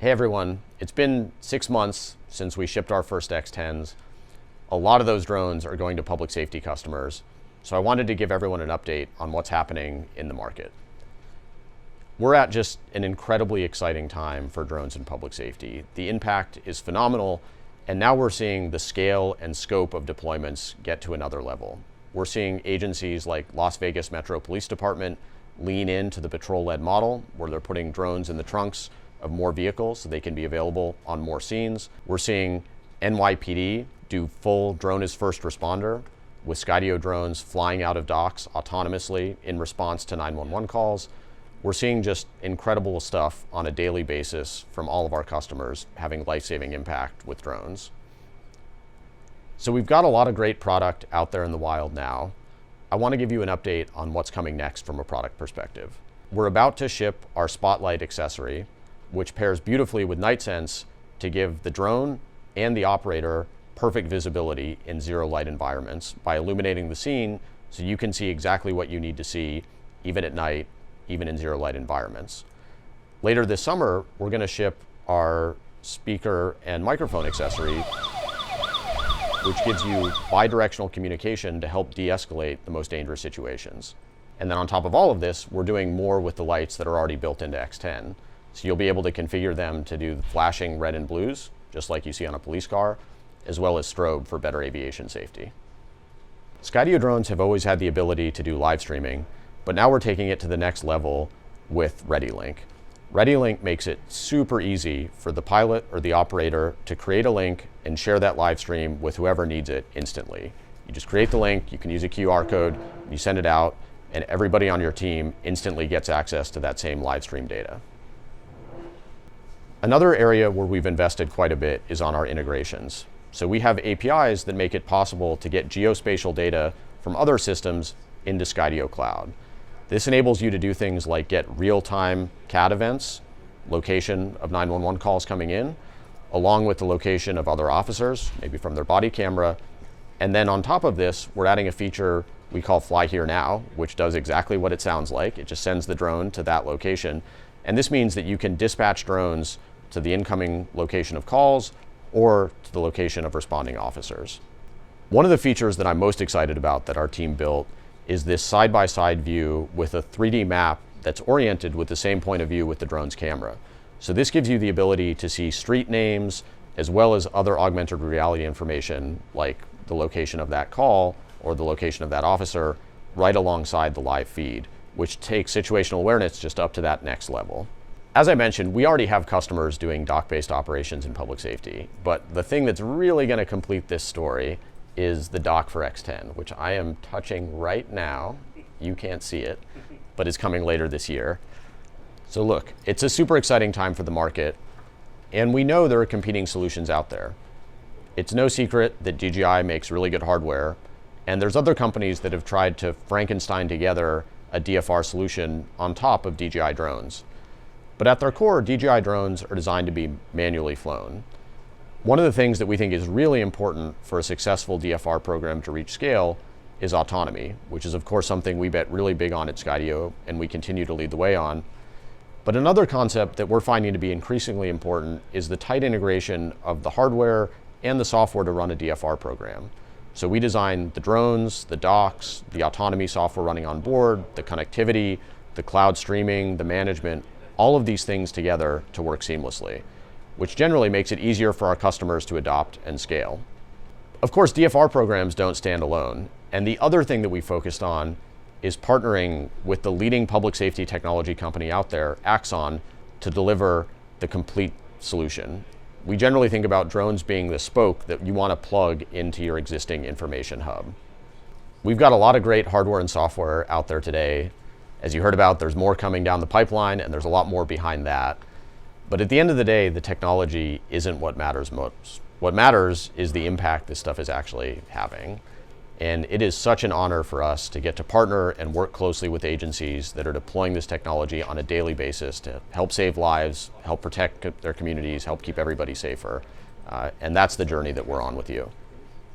Hey everyone, it's been 6 months since we shipped our first X10s. A lot of those drones are going to public safety customers, so I wanted to give everyone an update on what's happening in the market. We're at just an incredibly exciting time for drones in public safety. The impact is phenomenal, and now we're seeing the scale and scope of deployments get to another level. We're seeing agencies like Las Vegas Metro Police Department lean into the patrol-led model, where they're putting drones in the trunks of more vehicles so they can be available on more scenes. We're seeing NYPD do full drone as first responder with Skydio drones flying out of docks autonomously in response to 911 calls. We're seeing just incredible stuff on a daily basis from all of our customers having life-saving impact with drones. So we've got a lot of great product out there in the wild now. I want to give you an update on what's coming next from a product perspective. We're about to ship our Spotlight accessory, which pairs beautifully with NightSense to give the drone and the operator perfect visibility in zero light environments by illuminating the scene so you can see exactly what you need to see even at night, even in zero light environments. Later this summer, we're going to ship our speaker and microphone accessory, which gives you bi-directional communication to help de-escalate the most dangerous situations. And then on top of all of this, we're doing more with the lights that are already built into X10. So you'll be able to configure them to do flashing red and blues, just like you see on a police car, as well as strobe for better aviation safety. Skydio drones have always had the ability to do live streaming, but now we're taking it to the next level with ReadyLink. ReadyLink makes it super easy for the pilot or the operator to create a link and share that live stream with whoever needs it instantly. You just create the link, you can use a QR code, you send it out, and everybody on your team instantly gets access to that same live stream data. Another area where we've invested quite a bit is on our integrations. So we have APIs that make it possible to get geospatial data from other systems into Skydio Cloud. This enables you to do things like get real-time CAD events, location of 911 calls coming in, along with the location of other officers, maybe from their body camera. And then on top of this, we're adding a feature we call Fly Here Now, which does exactly what it sounds like. It just sends the drone to that location. And this means that you can dispatch drones to the incoming location of calls or to the location of responding officers. One of the features that I'm most excited about that our team built is this side-by-side view with a 3D map that's oriented with the same point of view with the drone's camera. So this gives you the ability to see street names as well as other augmented reality information like the location of that call or the location of that officer right alongside the live feed, which takes situational awareness just up to that next level. As I mentioned, we already have customers doing dock-based operations in public safety, but the thing that's really going to complete this story is the dock for X10, which I am touching right now. You can't see it, but it's coming later this year. So look, it's a super exciting time for the market, and we know there are competing solutions out there. It's no secret that DJI makes really good hardware, and there's other companies that have tried to Frankenstein together a DFR solution on top of DJI drones. But at their core, DJI drones are designed to be manually flown. One of the things that we think is really important for a successful DFR program to reach scale is autonomy, which is of course something we bet really big on at Skydio and we continue to lead the way on. But another concept that we're finding to be increasingly important is the tight integration of the hardware and the software to run a DFR program. So we design the drones, the docks, the autonomy software running on board, the connectivity, the cloud streaming, the management, all of these things together to work seamlessly, which generally makes it easier for our customers to adopt and scale. Of course, DFR programs don't stand alone. And the other thing that we focused on is partnering with the leading public safety technology company out there, Axon, to deliver the complete solution. We generally think about drones being the spoke that you want to plug into your existing information hub. We've got a lot of great hardware and software out there today. As you heard about, there's more coming down the pipeline, and there's a lot more behind that. But at the end of the day, the technology isn't what matters most. What matters is the impact this stuff is actually having. And it is such an honor for us to get to partner and work closely with agencies that are deploying this technology on a daily basis to help save lives, help protect their communities, help keep everybody safer. And that's the journey that we're on with you.